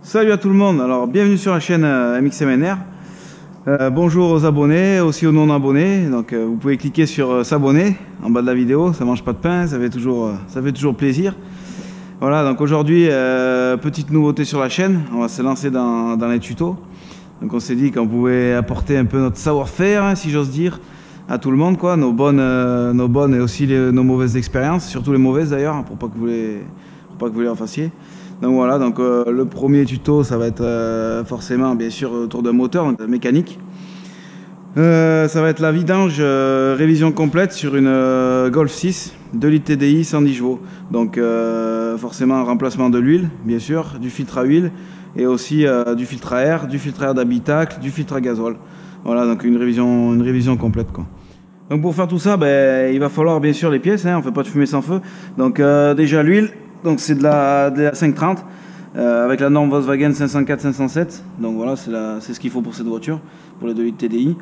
Salut à tout le monde, alors bienvenue sur la chaîne MXMNR. Bonjour aux abonnés, aussi aux non abonnés. Donc vous pouvez cliquer sur s'abonner en bas de la vidéo, ça mange pas de pain, ça fait toujours plaisir. Voilà, donc aujourd'hui petite nouveauté sur la chaîne, on va se lancer dans les tutos. Donc on s'est dit qu'on pouvait apporter un peu notre savoir-faire, hein, si j'ose dire, à tout le monde, quoi, nos bonnes et aussi nos mauvaises expériences, surtout les mauvaises d'ailleurs, pour pas que vous les refassiez. Donc voilà, donc le premier tuto ça va être forcément bien sûr autour d'un moteur, donc mécanique. Ça va être la vidange révision complète sur une Golf 6 2 litres TDI 110 chevaux. Donc forcément un remplacement de l'huile, bien sûr, du filtre à huile et aussi du filtre à air, du filtre à air d'habitacle, du filtre à gasoil. Voilà, donc une révision complète, quoi. Donc pour faire tout ça, ben, il va falloir bien sûr les pièces, hein, on ne fait pas de fumée sans feu. Donc déjà l'huile. Donc c'est de la 530 avec la norme Volkswagen 504-507. Donc voilà, c'est ce qu'il faut pour cette voiture, pour les 2 litres TDI.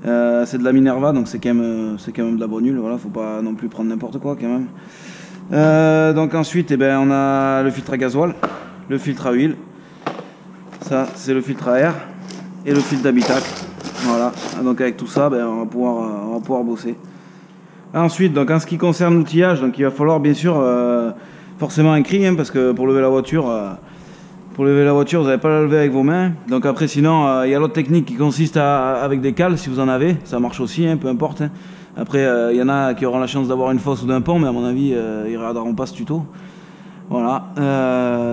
C'est de la Minerva, donc c'est quand même de la bonne huile. Voilà, faut pas non plus prendre n'importe quoi quand même. Donc ensuite, eh ben, on a le filtre à gasoil, le filtre à huile. Ça, c'est le filtre à air et le filtre d'habitacle. Voilà. Donc avec tout ça, ben, on va pouvoir bosser. Ensuite, donc en ce qui concerne l'outillage, donc il va falloir bien sûr forcément un cri, hein, parce que pour lever la voiture, vous n'allez pas la lever avec vos mains. Donc après, sinon, il y a l'autre technique qui consiste avec des cales, si vous en avez, ça marche aussi, hein, peu importe. Hein. Après, il y en a qui auront la chance d'avoir une fosse ou d'un pont, mais à mon avis, ils ne regarderont pas ce tuto. Voilà.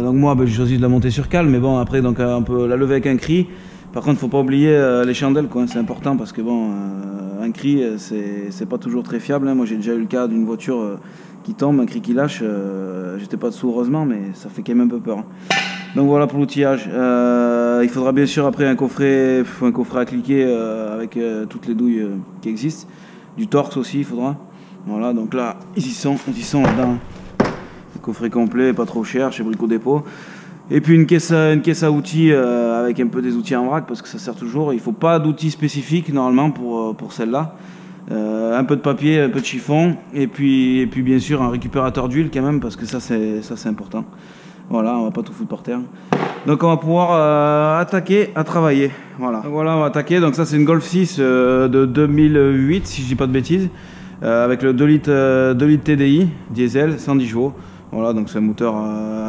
Donc moi, ben, j'ai choisi de la monter sur cale, mais bon, après, donc, on peut la lever avec un cri. Par contre, il ne faut pas oublier les chandelles, quoi, c'est important, parce que bon, un cri, c'est pas toujours très fiable. Hein. Moi, j'ai déjà eu le cas d'une voiture qui tombe, un cri qui lâche, j'étais pas dessous heureusement, mais ça fait quand même un peu peur. Donc voilà pour l'outillage. Il faudra bien sûr après un coffret à cliquer avec toutes les douilles qui existent. Du torx aussi il faudra. Voilà, donc là ils y sont là-dedans. Un coffret complet, pas trop cher chez Brico Dépôt. Et puis une caisse à outils avec un peu des outils en vrac parce que ça sert toujours. Il ne faut pas d'outils spécifiques normalement pour celle-là. Un peu de papier, un peu de chiffon et puis bien sûr un récupérateur d'huile quand même parce que ça c'est important. Voilà, on va pas tout foutre par terre. Donc on va pouvoir attaquer à travailler. Voilà. Donc voilà, on va attaquer. Donc ça c'est une Golf 6 de 2008 si je dis pas de bêtises, avec le 2 litres TDI diesel 110 chevaux. Voilà, donc c'est un moteur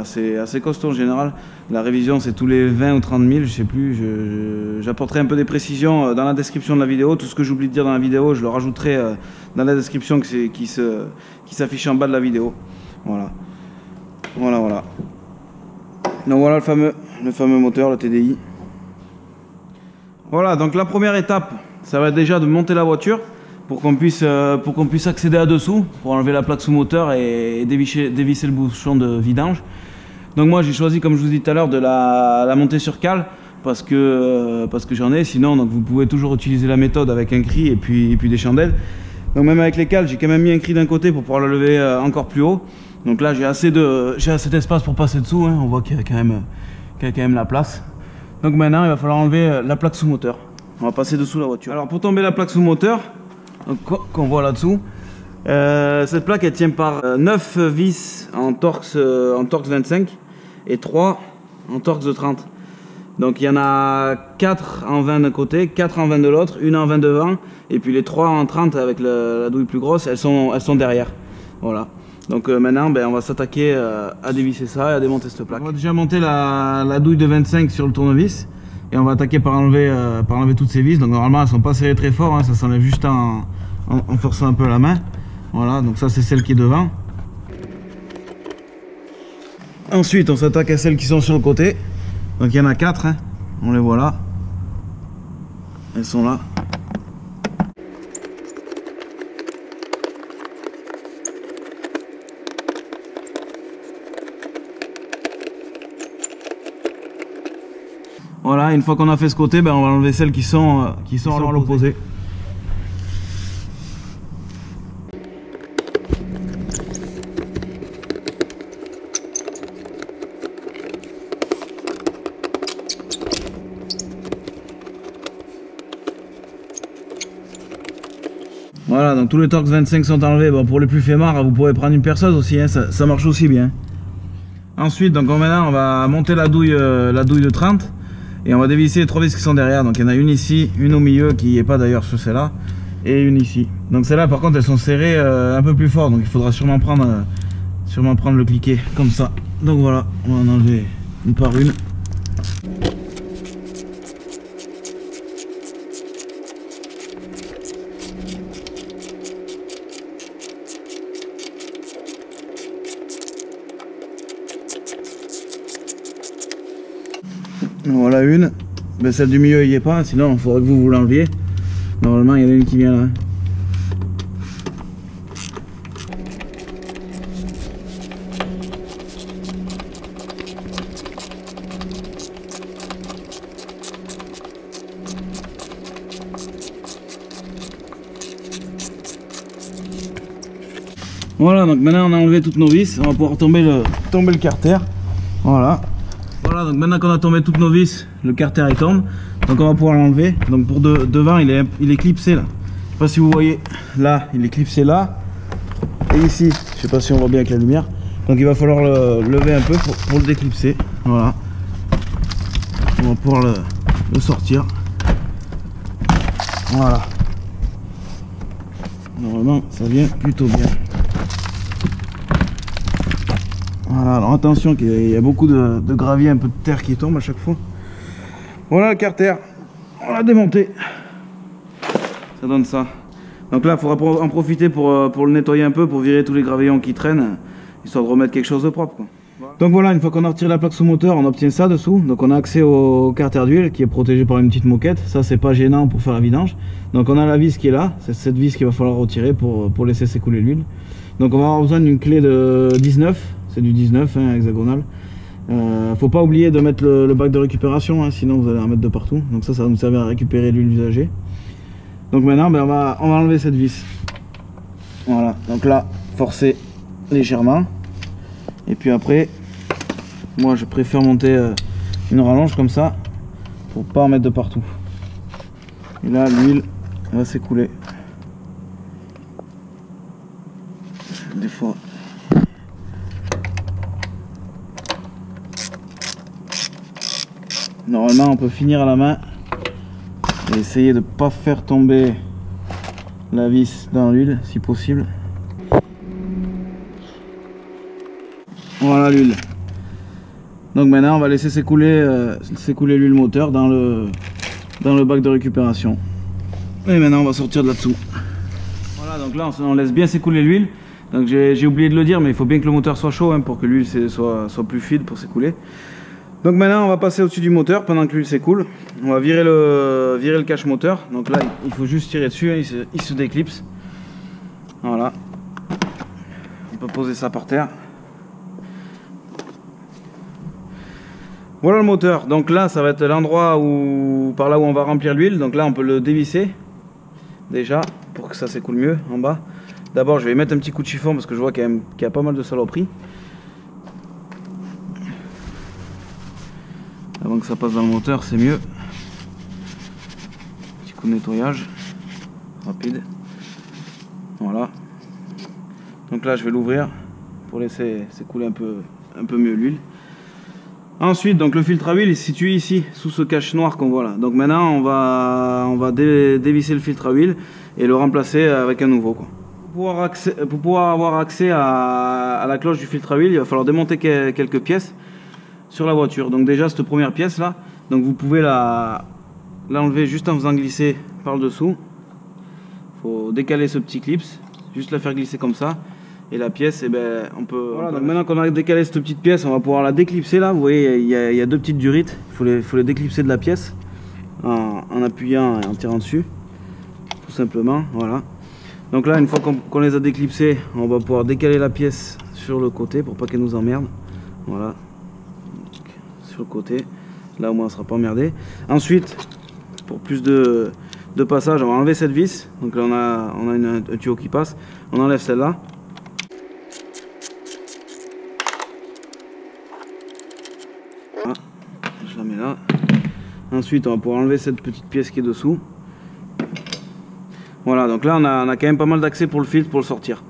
assez costaud en général. La révision c'est tous les 20 ou 30 000, je sais plus. J'apporterai un peu des précisions dans la description de la vidéo. Tout ce que j'oublie de dire dans la vidéo, je le rajouterai dans la description qui s'affiche en bas de la vidéo. Voilà. Voilà. Donc voilà le fameux moteur, le TDI. Voilà, donc la première étape, ça va être déjà de monter la voiture pour qu'on puisse accéder à dessous, pour enlever la plaque sous moteur et dévisser le bouchon de vidange. Donc moi j'ai choisi, comme je vous dis tout à l'heure, de la monter sur cale parce que j'en ai. Sinon donc vous pouvez toujours utiliser la méthode avec un cri et puis des chandelles. Donc même avec les cales, j'ai quand même mis un cri d'un côté pour pouvoir la lever encore plus haut. Donc là j'ai assez d'espace pour passer dessous, hein. On voit qu'il y a quand même la place. Donc maintenant il va falloir enlever la plaque sous moteur. On va passer dessous la voiture. Alors pour tomber la plaque sous moteur, qu'on voit là-dessous, cette plaque elle tient par 9 vis en Torx 25 et 3 en Torx de 30. Donc il y en a 4 en 20 d'un côté, 4 en 20 de l'autre, une en 20 devant, et puis les 3 en 30 avec la douille plus grosse, elles sont derrière. Voilà. Donc maintenant ben, on va s'attaquer à dévisser ça et à démonter cette plaque. On va déjà monter la douille de 25 sur le tournevis et on va attaquer par enlever toutes ces vis. Donc normalement elles ne sont pas serrées très fort, hein, ça s'enlève juste en forçant un peu la main. Voilà, donc ça c'est celle qui est devant. Ensuite on s'attaque à celles qui sont sur le côté. Donc il y en a 4, hein. On les voit là. Elles sont là. Voilà, une fois qu'on a fait ce côté, ben, on va enlever celles qui sont à l'opposé. Voilà, donc tous les Torx 25 sont enlevés. Bon, pour les plus flemmards, vous pouvez prendre une perceuse aussi, hein, ça marche aussi bien. Ensuite, donc maintenant on va monter la douille de 30 et on va dévisser les 3 vis qui sont derrière. Donc il y en a une ici, une au milieu qui n'est pas d'ailleurs sur celle-là et une ici. Donc celles-là par contre elles sont serrées un peu plus fort, donc il faudra sûrement prendre le cliquet comme ça. Donc voilà, on va en enlever une par une. Voilà une, ben celle du milieu il n'y est pas, sinon il faudrait que vous l'enleviez. Normalement il y en a une qui vient là. Voilà, donc maintenant on a enlevé toutes nos vis, on va pouvoir tomber le carter. Voilà. Voilà, donc maintenant qu'on a tombé toutes nos vis, le carter il tombe. Donc on va pouvoir l'enlever. Donc pour devant il est clipsé là. Je sais pas si vous voyez, là il est clipsé là. Et ici, je sais pas si on voit bien avec la lumière. Donc il va falloir le lever un peu pour le déclipser. Voilà. On va pouvoir le sortir. Voilà. Normalement ça vient plutôt bien. Voilà, alors attention qu'il y a beaucoup de gravier, un peu de terre qui tombe à chaque fois. Voilà le carter, on l'a démonté. Ça donne ça. Donc là il faudra en profiter pour le nettoyer un peu, pour virer tous les gravillons qui traînent, histoire de remettre quelque chose de propre, quoi. Donc voilà, une fois qu'on a retiré la plaque sous moteur, on obtient ça dessous. Donc on a accès au carter d'huile qui est protégé par une petite moquette. Ça c'est pas gênant pour faire la vidange. Donc on a la vis qui est là, c'est cette vis qu'il va falloir retirer pour laisser s'écouler l'huile. Donc on va avoir besoin d'une clé de 19. C'est du 19 hein, hexagonal. Faut pas oublier de mettre le bac de récupération, hein, sinon vous allez en mettre de partout. Donc ça va nous servir à récupérer l'huile usagée. Donc maintenant ben, on va enlever cette vis. Voilà, donc là forcer légèrement. Et puis après, moi je préfère monter une rallonge comme ça pour pas en mettre de partout. Et là l'huile va s'écouler. Des fois. Normalement on peut finir à la main et essayer de ne pas faire tomber la vis dans l'huile si possible. Voilà l'huile. Donc maintenant on va laisser s'écouler l'huile moteur dans le bac de récupération. Et maintenant on va sortir de là-dessous. Voilà, donc là on laisse bien s'écouler l'huile. Donc j'ai oublié de le dire, mais il faut bien que le moteur soit chaud hein, pour que l'huile soit plus fluide pour s'écouler. Donc maintenant on va passer au-dessus du moteur pendant que l'huile s'écoule. On va virer le cache moteur. Donc là il faut juste tirer dessus, hein, il se déclipse. Voilà. On peut poser ça par terre. Voilà le moteur. Donc là ça va être l'endroit par là où on va remplir l'huile. Donc là on peut le dévisser déjà pour que ça s'écoule mieux en bas. D'abord je vais mettre un petit coup de chiffon parce que je vois qu'il y a pas mal de saloperies. Avant que ça passe dans le moteur, c'est mieux. Petit coup de nettoyage rapide. Voilà. Donc là, je vais l'ouvrir pour laisser s'écouler un peu mieux l'huile. Ensuite, donc le filtre à huile est situé ici, sous ce cache noir qu'on voit là. Donc maintenant, on va dévisser le filtre à huile et le remplacer avec un nouveau, quoi. Pour pouvoir avoir accès à la cloche du filtre à huile, il va falloir démonter quelques pièces sur la voiture. Donc déjà cette première pièce là, donc vous pouvez l'enlever juste en faisant glisser par le dessous. Il faut décaler ce petit clip, juste la faire glisser comme ça. Et la pièce, eh ben, on peut... Voilà, donc maintenant qu'on a décalé cette petite pièce, on va pouvoir la déclipser là. Vous voyez, il y a deux petites durites. Il faut les déclipser de la pièce en appuyant et en tirant dessus. Tout simplement, voilà. Donc là, une fois qu'on les a déclipsés, on va pouvoir décaler la pièce sur le côté pour pas qu'elle nous emmerde. Voilà. Sur le côté, là au moins on ne sera pas emmerdé. Ensuite, pour plus de passage, on va enlever cette vis. Donc là on a un tuyau qui passe, on enlève celle-là. Voilà, je la mets là. Ensuite on va pouvoir enlever cette petite pièce qui est dessous. Voilà, donc là on a quand même pas mal d'accès pour le filtre, pour le sortir.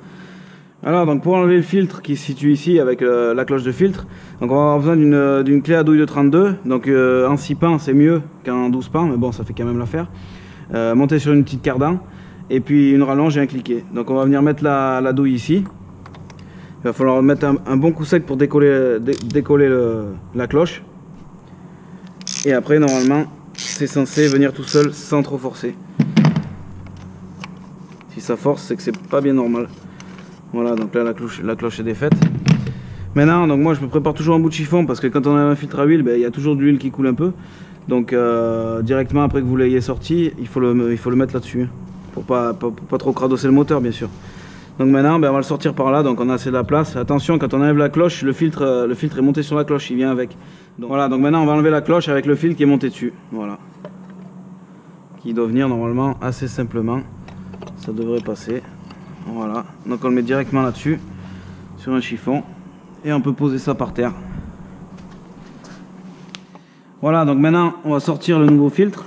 Alors donc pour enlever le filtre qui se situe ici avec la cloche de filtre, Donc on va avoir besoin d'une clé à douille de 32. Donc en 6 pans c'est mieux qu'en 12 pans, mais bon ça fait quand même l'affaire. Monter sur une petite cardan, et puis une rallonge et un cliquet. Donc on va venir mettre la douille ici. Il va falloir mettre un bon coup sec pour décoller la cloche. Et après normalement c'est censé venir tout seul sans trop forcer. Si ça force, c'est que c'est pas bien normal. Voilà, donc là la cloche est défaite. Maintenant, donc moi je me prépare toujours un bout de chiffon parce que quand on a un filtre à huile, ben, il y a toujours de l'huile qui coule un peu. Donc directement après que vous l'ayez sorti, il faut le mettre là-dessus. Pour pas trop cradosser le moteur bien sûr. Donc maintenant ben, on va le sortir par là, donc on a assez de la place. Attention, quand on enlève la cloche, le filtre est monté sur la cloche, il vient avec. Donc, voilà, donc maintenant on va enlever la cloche avec le fil qui est monté dessus. Voilà. Qui doit venir normalement assez simplement. Ça devrait passer. Voilà, donc on le met directement là-dessus, sur un chiffon, et on peut poser ça par terre. Voilà, donc maintenant on va sortir le nouveau filtre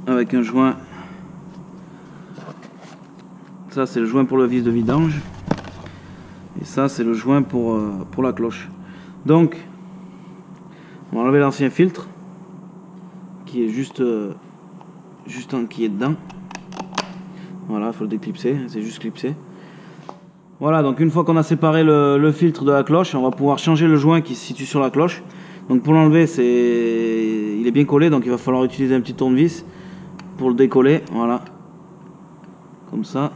avec un joint. Ça c'est le joint pour le vis de vidange, et ça c'est le joint pour la cloche. Donc on va enlever l'ancien filtre qui est juste qui est dedans. Voilà, il faut le déclipser, c'est juste clipsé. Voilà, donc une fois qu'on a séparé le filtre de la cloche, on va pouvoir changer le joint qui se situe sur la cloche. Donc pour l'enlever, il est bien collé, donc il va falloir utiliser un petit tournevis pour le décoller. Voilà, comme ça.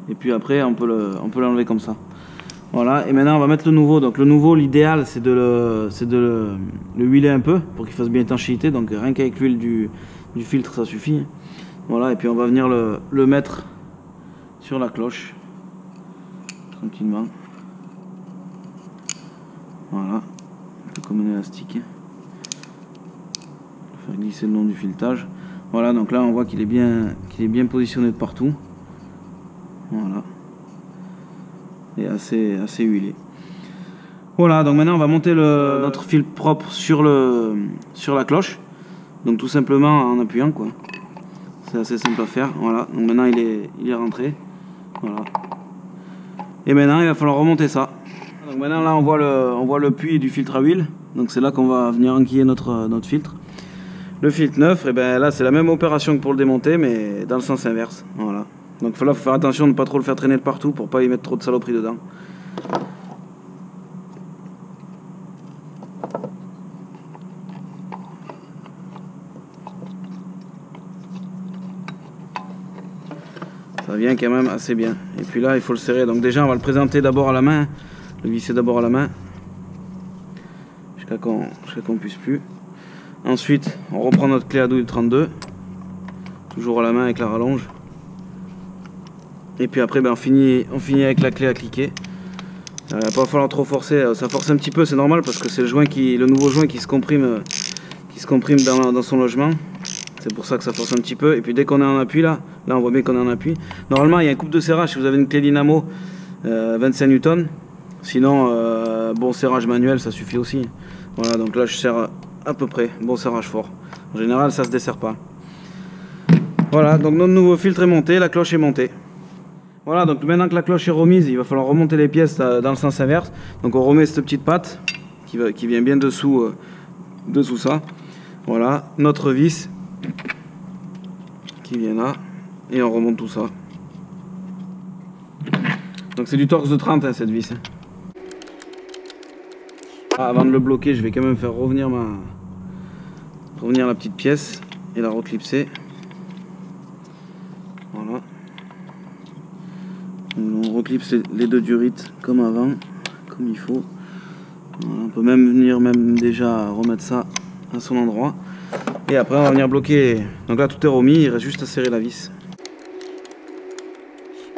Et puis après, on peut l'enlever comme ça. Voilà, et maintenant on va mettre le nouveau. Donc le nouveau, l'idéal c'est de le huiler un peu pour qu'il fasse bien étanchéité. Donc rien qu'avec l'huile du filtre ça suffit. Voilà, et puis on va venir le mettre sur la cloche tranquillement. Voilà, un peu comme un élastique. Faire glisser le long du filetage. Voilà, donc là on voit qu'il est bien positionné de partout. Voilà, et assez huilé. Voilà, donc maintenant on va monter notre fil propre sur la cloche. Donc tout simplement en appuyant quoi. C'est assez simple à faire. Voilà, donc maintenant il est rentré. Voilà. Et maintenant il va falloir remonter ça. Donc maintenant là on voit le puits du filtre à huile. Donc c'est là qu'on va venir enquiller notre filtre. Le filtre neuf, et ben là c'est la même opération que pour le démonter, mais dans le sens inverse. Voilà. Donc là faut faire attention de ne pas trop le faire traîner de partout pour pas y mettre trop de saloperies dedans. Ça vient quand même assez bien. Et puis là il faut le serrer. Donc déjà on va le présenter d'abord à la main. Le visser d'abord à la main. Jusqu'à qu'on puisse plus. Ensuite on reprend notre clé à douille 32. Toujours à la main avec la rallonge. Et puis après ben, on finit avec la clé à cliquer. Il va pas falloir trop forcer. Ça force un petit peu, c'est normal parce que c'est le nouveau joint qui se comprime dans son logement. C'est pour ça que ça force un petit peu. Et puis dès qu'on est en appui là on voit bien qu'on est en appui. Normalement il y a un coupe de serrage si vous avez une clé dynamo 25 Newton. Sinon bon serrage manuel ça suffit aussi. Voilà, donc là je serre à peu près, bon serrage fort. En général ça se desserre pas. Voilà, donc notre nouveau filtre est monté, la cloche est montée. Voilà, donc maintenant que la cloche est remise, il va falloir remonter les pièces dans le sens inverse. Donc on remet cette petite patte qui vient bien dessous ça. Voilà, notre vis qui vient là. Et on remonte tout ça. Donc c'est du Torx de 30 hein, cette vis. Ah, avant de le bloquer, je vais quand même faire revenir la petite pièce et la reclipser. Voilà. On reclipse les deux durites comme avant, comme il faut. Voilà, on peut même venir déjà remettre ça à son endroit. Et après on va venir bloquer. Donc là tout est remis, il reste juste à serrer la vis.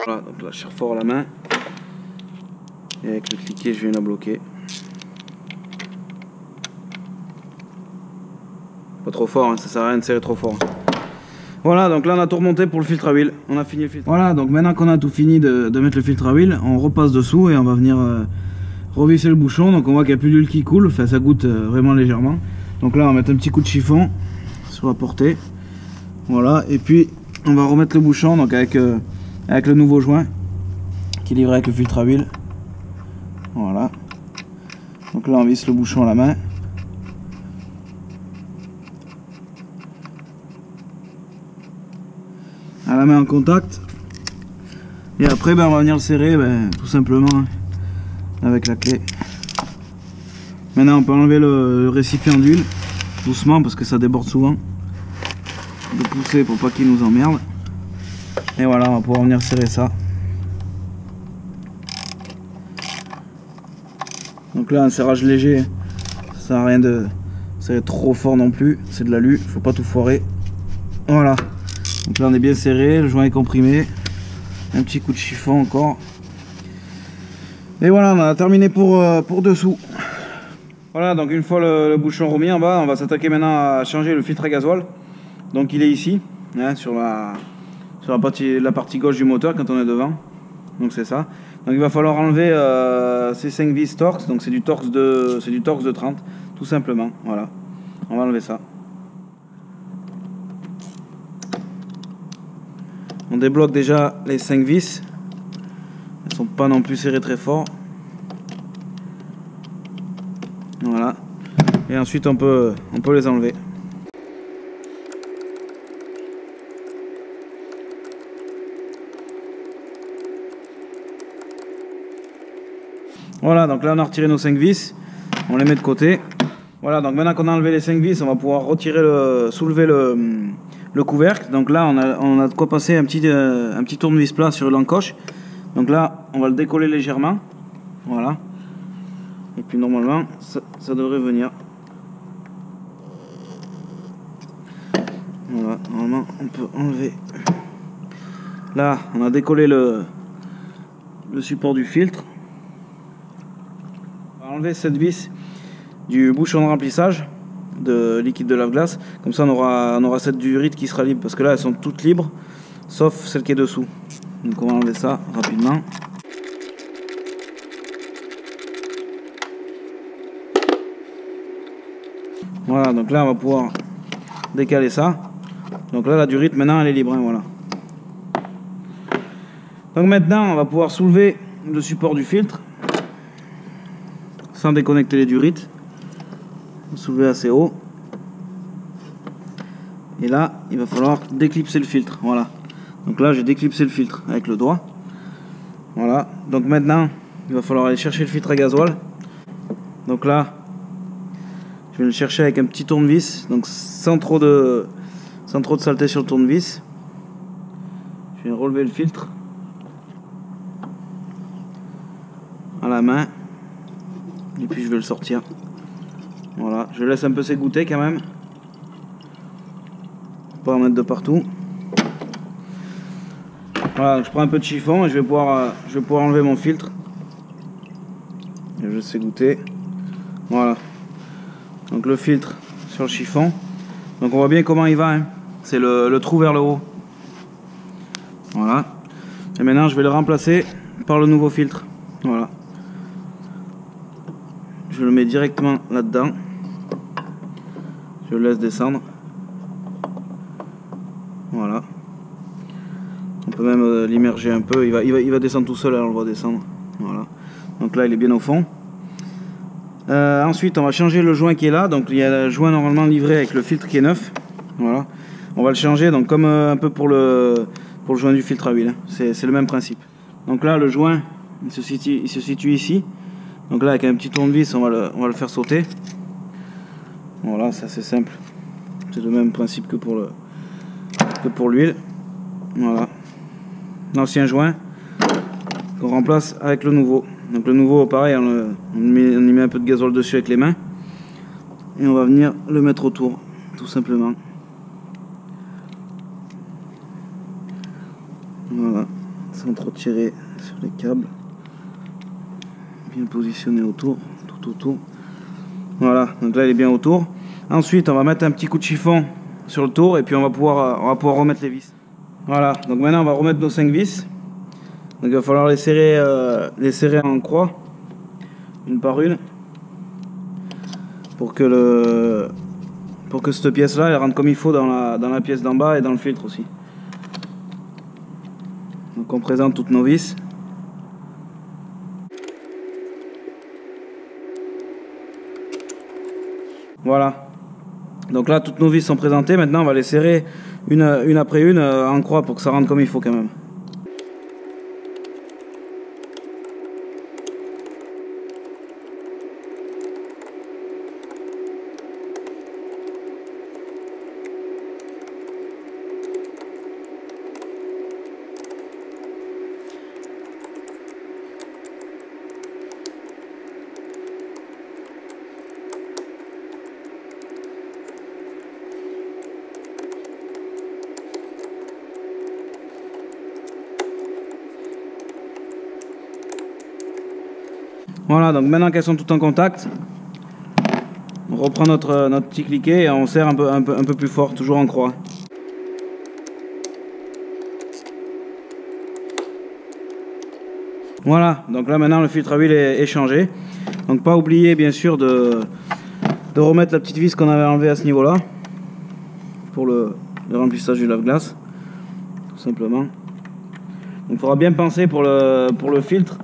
Voilà, donc là je serre fort à la main. Et avec le cliquet je viens la bloquer. Pas trop fort, hein, ça sert à rien de serrer trop fort. Voilà, donc là on a tout remonté pour le filtre à huile. On a fini le filtre. Voilà, donc maintenant qu'on a tout fini de mettre le filtre à huile, on repasse dessous et on va venir revisser le bouchon. Donc on voit qu'il n'y a plus d'huile qui coule, enfin ça goûte vraiment légèrement. Donc là on va mettre un petit coup de chiffon sur la portée. Voilà, et puis on va remettre le bouchon donc avec le nouveau joint qui est livré avec le filtre à huile. Voilà. Donc là on visse le bouchon à la main. À la main en contact. Et après on va venir le serrer tout simplement avec la clé. Maintenant on peut enlever le récipient d'huile doucement parce que ça déborde souvent. De pousser pour pas qu'il nous emmerde. Et voilà, on va pouvoir venir serrer ça. Donc là un serrage léger, ça sert à rien de serrer trop fort non plus, c'est de l'alu, faut pas tout foirer. Voilà, donc là on est bien serré, le joint est comprimé, un petit coup de chiffon encore. Et voilà, on a terminé pour dessous. Voilà, donc une fois le bouchon remis en bas, on va s'attaquer maintenant à changer le filtre à gasoil. Donc il est ici, hein, sur la partie gauche du moteur quand on est devant. Donc c'est ça. Donc il va falloir enlever ces 5 vis Torx. Donc c'est du Torx de 30, tout simplement. Voilà, on va enlever ça. On débloque déjà les 5 vis. Elles sont pas non plus serrées très fort. Voilà. Et ensuite on peut les enlever. Voilà, donc là on a retiré nos 5 vis, on les met de côté. Voilà, donc maintenant qu'on a enlevé les 5 vis, on va pouvoir soulever le couvercle. Donc là on a de quoi passer un petit tournevis plat sur l'encoche. Donc là on va le décoller légèrement. Voilà. Et puis normalement ça devrait venir. Voilà, normalement on peut enlever. Là on a décollé le support du filtre. Enlever cette vis du bouchon de remplissage de liquide de lave-glace, comme ça on aura cette durite qui sera libre, parce que là elles sont toutes libres sauf celle qui est dessous. Donc on va enlever ça rapidement. Voilà, donc là on va pouvoir décaler ça. Donc là la durite maintenant elle est libre, hein, voilà. Donc maintenant on va pouvoir soulever le support du filtre sans déconnecter les durites. Soulever assez haut. Et là, il va falloir déclipser le filtre. Voilà. Donc là, j'ai déclipsé le filtre avec le doigt. Voilà. Donc maintenant, il va falloir aller chercher le filtre à gasoil. Donc là, je vais le chercher avec un petit tournevis. Donc sans trop de saleté sur le tournevis. Je vais relever le filtre à la main. Et puis je vais le sortir. Voilà, je laisse un peu s'égoutter quand même. Pas en mettre de partout. Voilà, donc je prends un peu de chiffon et je vais pouvoir enlever mon filtre. Et je laisse s'égoutter. Voilà. Donc le filtre sur le chiffon. Donc on voit bien comment il va, hein. C'est le trou vers le haut. Voilà. Et maintenant je vais le remplacer par le nouveau filtre. Voilà. Je le mets directement là-dedans. Je le laisse descendre. Voilà. On peut même l'immerger un peu. Il va descendre tout seul, alors on le voit descendre. Voilà. Donc là, il est bien au fond. Ensuite, on va changer le joint qui est là. Donc il y a le joint normalement livré avec le filtre qui est neuf. Voilà. On va le changer, donc comme un peu pour le joint du filtre à huile. C'est le même principe. Donc là, le joint, il se situe ici. Donc là, avec un petit tournevis, on va le faire sauter. Voilà, c'est assez simple. C'est le même principe que pour l'huile. Voilà. L'ancien joint qu'on remplace avec le nouveau. Donc le nouveau, pareil, on y met un peu de gasoil dessus avec les mains. Et on va venir le mettre autour, tout simplement. Voilà, sans trop tirer sur les câbles. Bien positionné autour, tout autour. Voilà, donc là il est bien autour. Ensuite on va mettre un petit coup de chiffon sur le tour et puis on va pouvoir remettre les vis. Voilà, donc maintenant on va remettre nos 5 vis. Donc il va falloir les serrer en croix, une par une, pour que cette pièce là elle rentre comme il faut dans la pièce d'en bas et dans le filtre aussi. Donc on présente toutes nos vis. Voilà. Donc là, toutes nos vis sont présentées. Maintenant, on va les serrer une après une en croix pour que ça rentre comme il faut quand même. Voilà, donc maintenant qu'elles sont toutes en contact, on reprend notre petit cliquet et on serre un peu plus fort, toujours en croix. Voilà, donc là maintenant le filtre à huile est changé. Donc pas oublier bien sûr de remettre la petite vis qu'on avait enlevée à ce niveau là pour le remplissage du lave-glace, tout simplement. Donc il faudra bien penser pour le filtre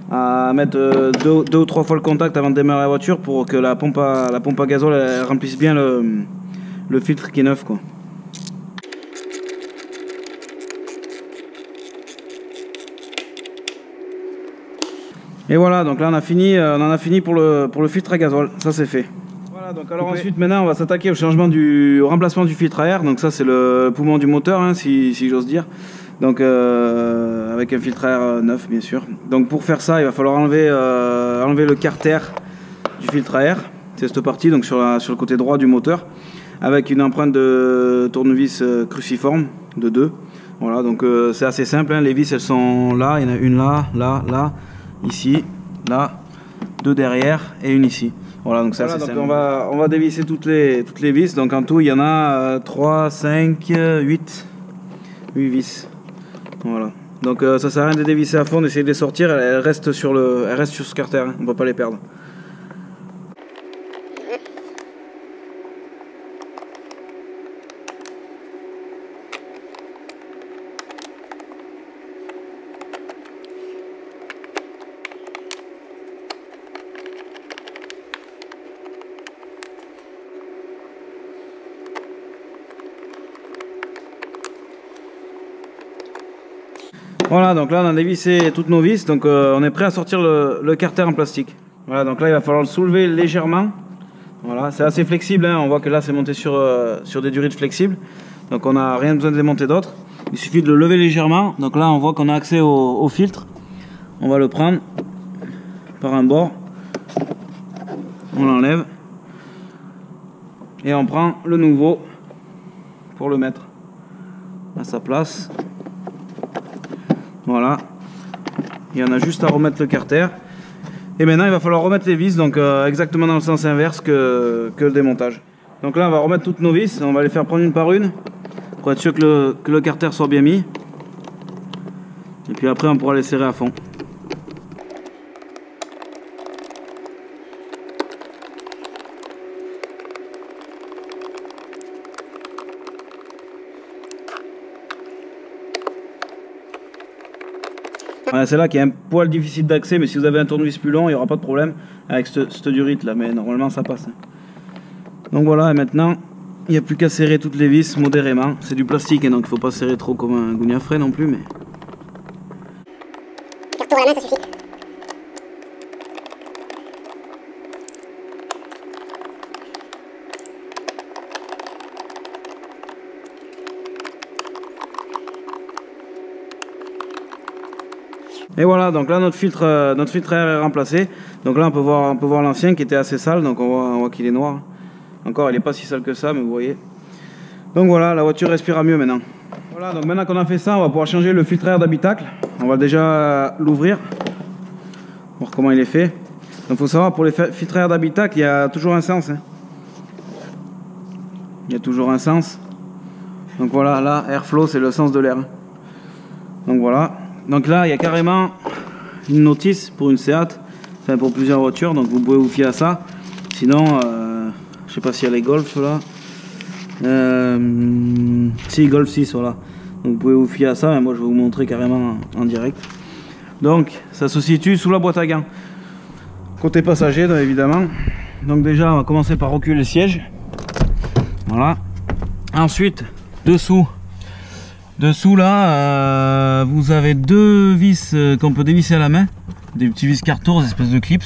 à mettre deux ou trois fois le contact avant de démarrer la voiture pour que la pompe à gazole elle remplisse bien le filtre qui est neuf, quoi. Et voilà, donc là on en a fini pour le filtre à gazole, ça c'est fait. Voilà, donc alors ensuite maintenant on va s'attaquer au remplacement du filtre à air. Donc ça c'est le poumon du moteur, hein, si j'ose dire. Donc avec un filtre à air neuf bien sûr. Donc pour faire ça il va falloir enlever le carter du filtre à air. C'est cette partie, donc sur le côté droit du moteur, avec une empreinte de tournevis cruciforme de 2. Voilà, donc c'est assez simple, hein. Les vis elles sont là, il y en a une là, ici, là, 2 derrière et une ici. Voilà, donc c'est assez simple. On va dévisser toutes les vis. Donc en tout il y en a 3, 5, 8 vis. Voilà. Donc ça sert à rien de dévisser à fond, d'essayer de les sortir, elles restent sur ce carter, hein. On ne va pas les perdre. Voilà, donc là on a dévissé toutes nos vis, donc on est prêt à sortir le carter en plastique. Voilà, donc là il va falloir le soulever légèrement. Voilà, c'est assez flexible, hein. On voit que là c'est monté sur des durites flexibles, donc on n'a rien besoin de démonter d'autre. Il suffit de le lever légèrement. Donc là on voit qu'on a accès au filtre. On va le prendre par un bord, on l'enlève et on prend le nouveau pour le mettre à sa place. Voilà, il y en a juste à remettre le carter. Et maintenant il va falloir remettre les vis, donc exactement dans le sens inverse que le démontage. Donc là on va remettre toutes nos vis, on va les faire prendre une par une pour être sûr que le carter soit bien mis. Et puis après on pourra les serrer à fond. Voilà, c'est là qu'il y a un poil difficile d'accès, mais si vous avez un tournevis plus long, il n'y aura pas de problème avec cette durite là, mais normalement ça passe. Donc voilà, et maintenant il n'y a plus qu'à serrer toutes les vis modérément. C'est du plastique, et donc il ne faut pas serrer trop comme un gougnaffret non plus, mais... Carton à la main, ça suffit. Et voilà, donc là notre filtre à air est remplacé. Donc là on peut voir l'ancien qui était assez sale, donc on voit qu'il est noir. Encore il n'est pas si sale que ça, mais vous voyez. Donc voilà, la voiture respire mieux maintenant. Voilà, donc maintenant qu'on a fait ça, on va pouvoir changer le filtre à air d'habitacle. On va déjà l'ouvrir, voir comment il est fait. Donc il faut savoir, pour les filtres à air d'habitacle, il y a toujours un sens, hein. Il y a toujours un sens. Donc voilà, là, airflow, c'est le sens de l'air. Donc voilà. Donc là, il y a carrément une notice pour une Seat, enfin pour plusieurs voitures, donc vous pouvez vous fier à ça. Sinon, je sais pas s'il y a les Golf là. Si, Golf 6, voilà. Donc vous pouvez vous fier à ça, mais moi je vais vous montrer carrément en direct. Donc ça se situe sous la boîte à gants. Côté passager, donc, évidemment. Donc déjà on va commencer par reculer le siège. Voilà. Ensuite dessous là vous avez deux vis qu'on peut dévisser à la main, des petits vis carreaux, des espèces de clips.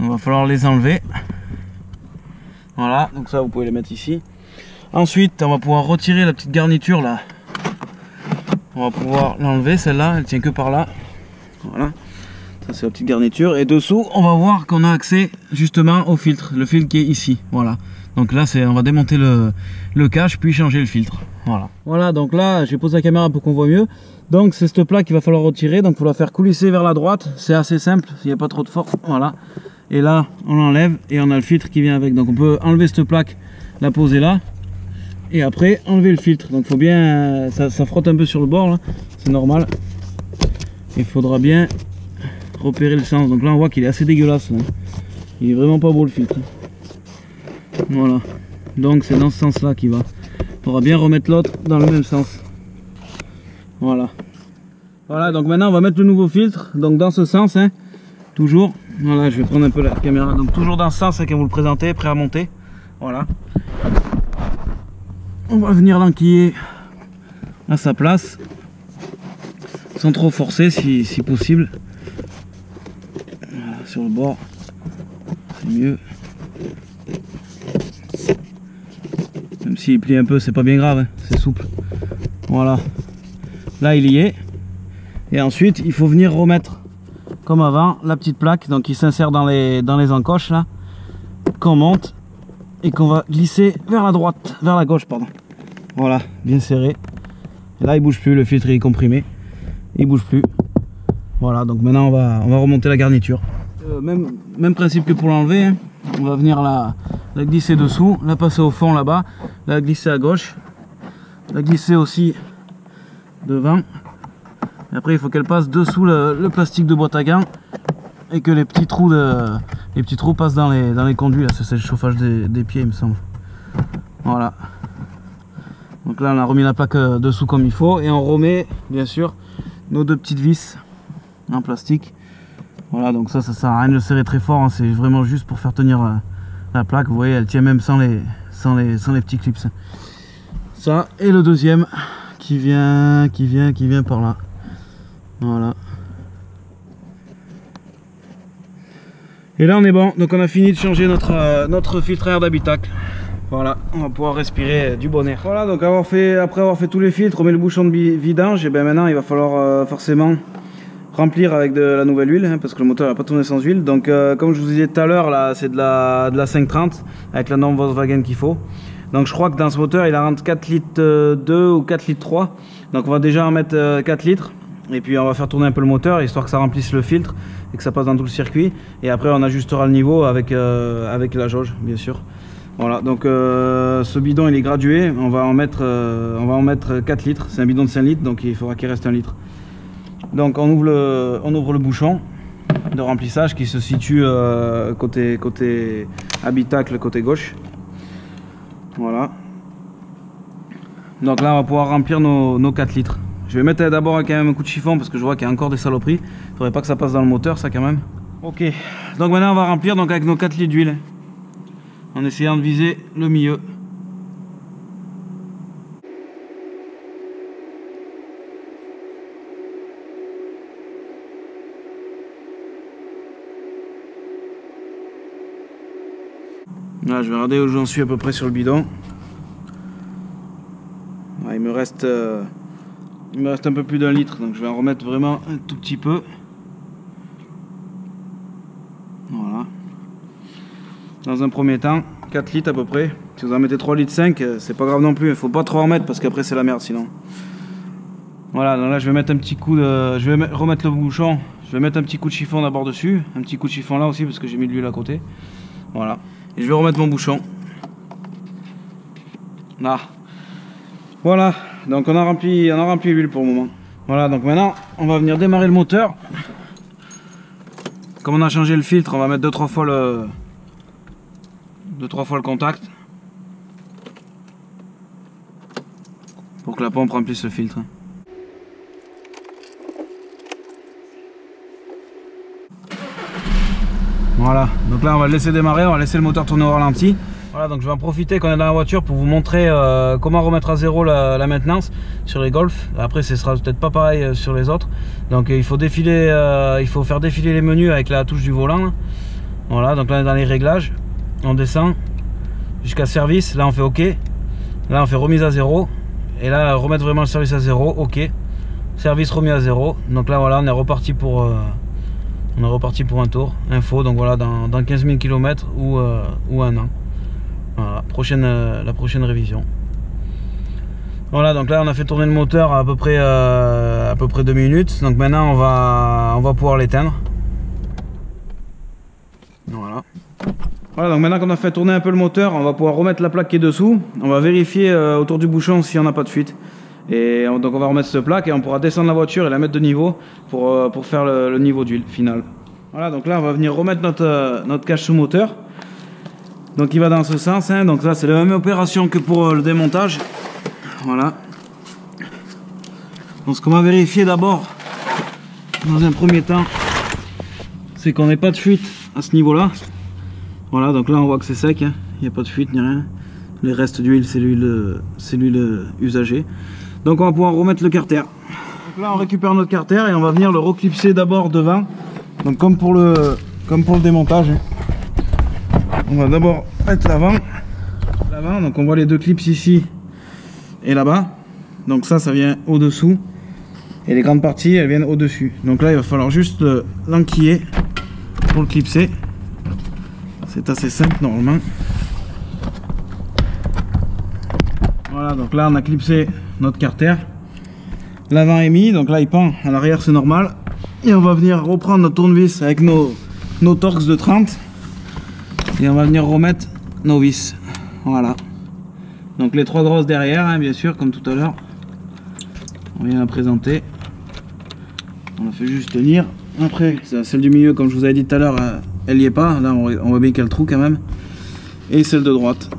Il va falloir les enlever. Voilà, donc ça vous pouvez les mettre ici. Ensuite on va pouvoir retirer la petite garniture là. On va pouvoir l'enlever, celle-là elle tient que par là. Voilà, ça c'est la petite garniture. Et dessous on va voir qu'on a accès justement au filtre, le filtre qui est ici. Voilà, donc là c'est, on va démonter le cache puis changer le filtre. Voilà, donc là j'ai posé la caméra pour qu'on voit mieux. Donc c'est cette plaque qu'il va falloir retirer, donc il faut la faire coulisser vers la droite. C'est assez simple, il n'y a pas trop de force. Voilà, et là on l'enlève et on a le filtre qui vient avec. Donc on peut enlever cette plaque, la poser là et après enlever le filtre. Donc faut bien, ça frotte un peu sur le bord là, c'est normal. Il faudra bien repérer le sens. Donc là on voit qu'il est assez dégueulasse là. Il est vraiment pas beau le filtre. Voilà, donc c'est dans ce sens là qu'il va. Il faudra bien remettre l'autre dans le même sens. Voilà, donc maintenant on va mettre le nouveau filtre, donc dans ce sens hein, toujours. Voilà, je vais prendre un peu la caméra, donc toujours dans ce sens hein, quand vous le présentez, prêt à monter. Voilà, on va venir l'enquiller à sa place sans trop forcer si possible. Voilà, sur le bord c'est mieux, même s'il plie un peu c'est pas bien grave hein, c'est souple. Voilà, là il y est. Et ensuite il faut venir remettre comme avant la petite plaque, donc qui s'insère dans les encoches là, qu'on monte et qu'on va glisser vers la droite, vers la gauche pardon. Voilà, bien serré. Et là il bouge plus, le filtre il est comprimé, il bouge plus. Voilà, donc maintenant on va remonter la garniture. Même principe que pour l'enlever hein. On va venir la glisser dessous, la passer au fond là-bas, la glisser à gauche, la glisser aussi devant. Et après il faut qu'elle passe dessous le plastique de boîte à gants et que les petits trous passent dans les conduits. C'est le chauffage des pieds il me semble. Voilà, donc là on a remis la plaque dessous comme il faut et on remet bien sûr nos deux petites vis en plastique. Voilà, donc ça sert à rien de le serrer très fort hein. C'est vraiment juste pour faire tenir la plaque. Vous voyez elle tient même sans les petits clips. Ça, et le deuxième qui vient par là. Voilà, et là on est bon, donc on a fini de changer notre filtre à air d'habitacle. Voilà, on va pouvoir respirer du bon air. Voilà, donc après avoir fait tous les filtres, on met le bouchon de vidange. Et bien maintenant il va falloir forcément remplir avec de la nouvelle huile hein, parce que le moteur n'a pas tourné sans huile. Donc comme je vous disais tout à l'heure, là c'est de la 530 avec la norme Volkswagen qu'il faut. Donc je crois que dans ce moteur il a rentre 4 litres 2 ou 4 litres 3. Donc on va déjà en mettre 4 litres. Et puis on va faire tourner un peu le moteur histoire que ça remplisse le filtre et que ça passe dans tout le circuit. Et après on ajustera le niveau avec la jauge bien sûr. Voilà, donc ce bidon il est gradué, on va en mettre 4 litres. C'est un bidon de 5 litres donc il faudra qu'il reste 1 litre. Donc on ouvre le bouchon de remplissage qui se situe côté habitacle, côté gauche. Voilà, donc là on va pouvoir remplir nos 4 litres. Je vais mettre d'abord quand même un coup de chiffon parce que je vois qu'il y a encore des saloperies. Il faudrait pas que ça passe dans le moteur ça quand même. Ok, donc maintenant on va remplir donc avec nos 4 litres d'huile en essayant de viser le milieu. Là je vais regarder où j'en suis à peu près sur le bidon. Ouais, il me reste un peu plus d'1 litre, donc je vais en remettre vraiment un tout petit peu. Voilà. Dans un premier temps, 4 litres à peu près. Si vous en mettez 3 litres 5, c'est pas grave non plus. Il faut pas trop en mettre parce qu'après c'est la merde sinon. Voilà, donc là je vais mettre un petit coup de. Je vais remettre le bouchon. Je vais mettre un petit coup de chiffon d'abord dessus. Un petit coup de chiffon là aussi parce que j'ai mis de l'huile à côté. Voilà. Et je vais remettre mon bouchon. Là. Voilà, donc on a rempli l'huile pour le moment. Voilà, donc maintenant on va venir démarrer le moteur. Comme on a changé le filtre, on va mettre 2-3 fois le contact pour que la pompe remplisse le filtre. Voilà, donc là on va le laisser démarrer, on va laisser le moteur tourner au ralenti. Voilà, donc je vais en profiter qu'on est dans la voiture pour vous montrer comment remettre à zéro la maintenance sur les Golf. Après ce sera peut-être pas pareil sur les autres. Donc il faut défiler, il faut faire défiler les menus avec la touche du volant. Voilà, donc là on est dans les réglages, on descend jusqu'à service, là on fait OK. Là on fait remise à zéro. Et là remettre vraiment le service à zéro, OK. Service remis à zéro. Donc là voilà, on est reparti pour un tour. Info, donc voilà, dans 15 000 km ou un an. Voilà, la prochaine révision. Voilà, donc là on a fait tourner le moteur à peu près 2 minutes. Donc maintenant on va pouvoir l'éteindre. Voilà, donc maintenant qu'on a fait tourner un peu le moteur, on va pouvoir remettre la plaque qui est dessous. On va vérifier autour du bouchon s'il n'y en a pas de fuite. Et donc on va remettre cette plaque et on pourra descendre la voiture et la mettre de niveau pour faire le niveau d'huile final. Voilà, donc là on va venir remettre notre cache sous moteur. Donc il va dans ce sens, hein. Donc là c'est la même opération que pour le démontage. Voilà. Donc ce qu'on va vérifier d'abord, dans un premier temps, c'est qu'on n'ait pas de fuite à ce niveau-là. Voilà, donc là on voit que c'est sec, hein. Il n'y a pas de fuite ni rien. Les restes d'huile, c'est l'huile usagée. Donc on va pouvoir remettre le carter. Donc là on récupère notre carter et on va venir le reclipser d'abord devant. Donc comme pour le démontage. On va d'abord mettre l'avant, donc on voit les deux clips ici et là-bas. Donc ça vient au-dessous et les grandes parties elles viennent au-dessus. Donc là il va falloir juste l'enquiller pour le clipser. C'est assez simple normalement. Voilà, donc là on a clipsé notre carter. L'avant est mis, donc là il pend, à l'arrière c'est normal. Et on va venir reprendre notre tournevis avec nos Torx de 30. Et on va venir remettre nos vis. Voilà. Donc les 3 grosses derrière, hein, bien sûr, comme tout à l'heure. On vient la présenter. On la fait juste tenir. Après, celle du milieu, comme je vous avais dit tout à l'heure, elle n'y est pas. Là, on voit bien qu'il y a le trou quand même. Et celle de droite.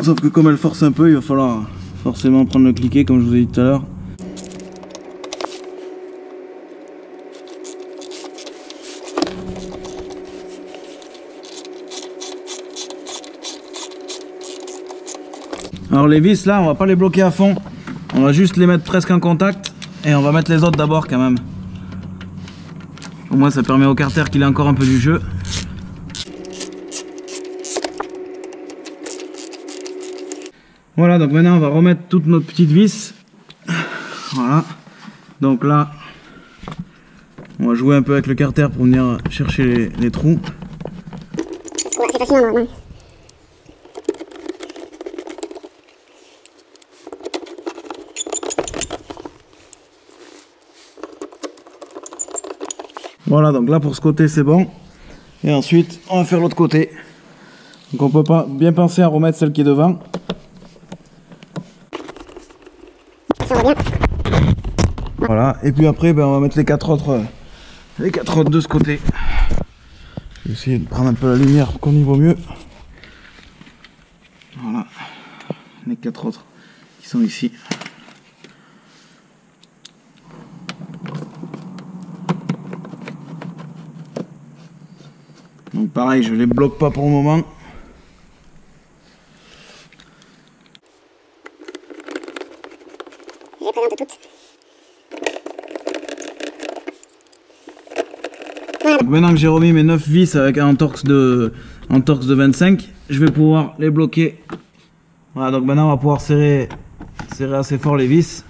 Sauf que comme elle force un peu, il va falloir forcément prendre le cliquet, comme je vous ai dit tout à l'heure. Alors les vis là on va pas les bloquer à fond, on va juste les mettre presque en contact et on va mettre les autres d'abord quand même. Au moins ça permet au carter qu'il ait encore un peu du jeu. Voilà, donc maintenant on va remettre toutes nos petites vis. Voilà, donc là on va jouer un peu avec le carter pour venir chercher les trous. Ouais, c'est facile normalement. Voilà, donc là pour ce côté c'est bon. Et ensuite on va faire l'autre côté. Donc on peut pas bien penser à remettre celle qui est devant. Voilà, et puis après on va mettre les quatre autres de ce côté. Je vais essayer de prendre un peu la lumière pour qu'on y voit mieux. Voilà, les 4 autres qui sont ici. Donc pareil, je les bloque pas pour le moment. Je les présente toutes. Voilà. Donc maintenant que j'ai remis mes 9 vis avec un Torx de 25, je vais pouvoir les bloquer. Voilà, donc maintenant on va pouvoir serrer assez fort les vis.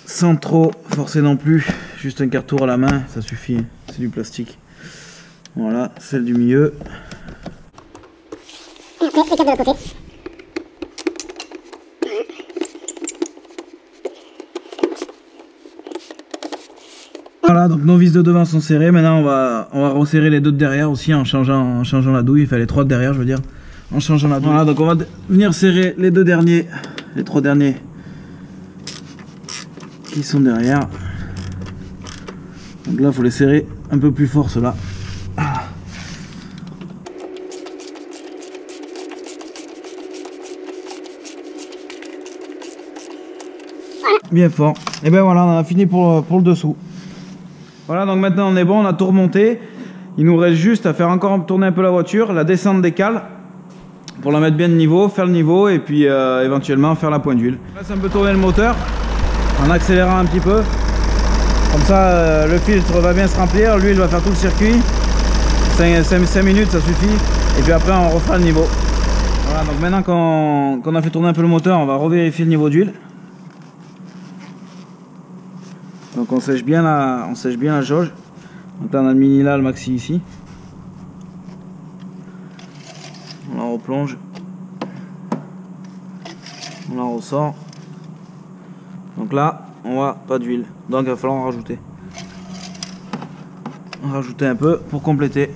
Sans trop forcer non plus, juste un quart tour à la main, ça suffit, c'est du plastique. Voilà, celle du milieu. Et après, les 4 de l'autre côté. Voilà, donc nos vis de devant sont serrées. Maintenant on va resserrer les deux de derrière aussi en changeant la douille, enfin les 3 de derrière je veux dire, en changeant la douille. Voilà, donc on va venir serrer les 2 derniers, les 3 derniers qui sont derrière. Donc là il faut les serrer un peu plus fort ceux-là. bien fort. Et ben voilà, on a fini pour le dessous. Voilà, donc maintenant on est bon, on a tout remonté. Il nous reste juste à faire encore tourner un peu la voiture, la descendre des cales pour la mettre bien de niveau, faire le niveau et puis éventuellement faire la pointe d'huile. Là c'est un peu tourner le moteur en accélérant un petit peu. Comme ça le filtre va bien se remplir, l'huile va faire tout le circuit. 5 minutes ça suffit. Et puis après on refera le niveau. Voilà, donc maintenant qu'on a fait tourner un peu le moteur, on va revérifier le niveau d'huile. Donc on sèche bien la jauge. Donc là on a le mini là, le maxi ici. On la replonge. On la ressort. Donc là on voit pas d'huile. Donc il va falloir en rajouter. Rajouter un peu pour compléter.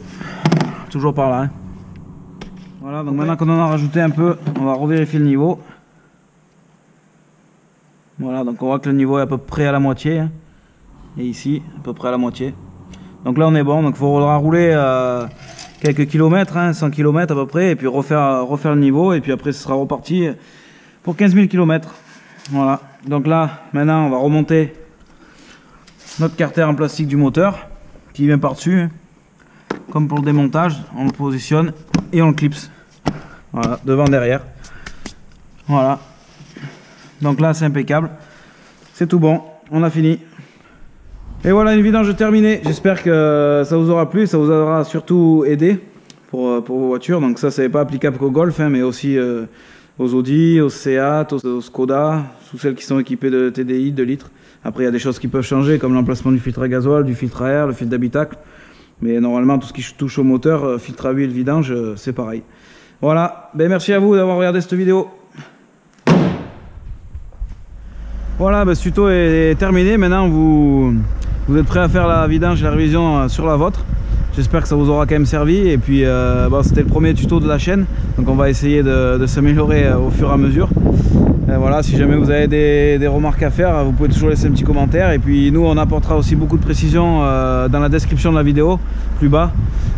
Toujours par là. Hein. Voilà, donc maintenant qu'on en a rajouté un peu, on va revérifier le niveau. Voilà, donc on voit que le niveau est à peu près à la moitié. Hein. Et ici, à peu près à la moitié. Donc là on est bon, donc il faudra rouler quelques kilomètres, hein, 100 km à peu près, et puis refaire le niveau, et puis après ce sera reparti pour 15 000 km. Voilà, donc là maintenant on va remonter notre carter en plastique du moteur, qui vient par-dessus, hein. Comme pour le démontage, on le positionne et on le clipse. Voilà, devant, derrière. Voilà. Donc là c'est impeccable. C'est tout bon, on a fini. Et voilà, une vidange terminée. J'espère que ça vous aura plu, ça vous aura surtout aidé pour vos voitures. Donc ça c'est pas applicable qu'au Golf, hein, mais aussi aux Audi, aux Seat, aux Skoda, tous celles qui sont équipées de TDI 2 litres. Après il y a des choses qui peuvent changer comme l'emplacement du filtre à gasoil, du filtre à air, le filtre d'habitacle. Mais normalement tout ce qui touche au moteur, filtre à huile, vidange, c'est pareil. Voilà, ben, merci à vous d'avoir regardé cette vidéo. Voilà, ben, ce tuto est terminé. Maintenant vous êtes prêts à faire la vidange et la révision sur la vôtre. J'espère que ça vous aura quand même servi. Et puis bon, c'était le premier tuto de la chaîne. Donc on va essayer de s'améliorer au fur et à mesure. Voilà, si jamais vous avez des remarques à faire, vous pouvez toujours laisser un petit commentaire. Et puis nous on apportera aussi beaucoup de précisions dans la description de la vidéo, plus bas.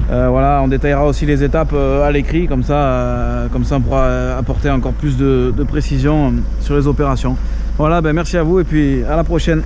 Voilà, on détaillera aussi les étapes à l'écrit, comme ça on pourra apporter encore plus de précision sur les opérations. Voilà, ben merci à vous et puis à la prochaine.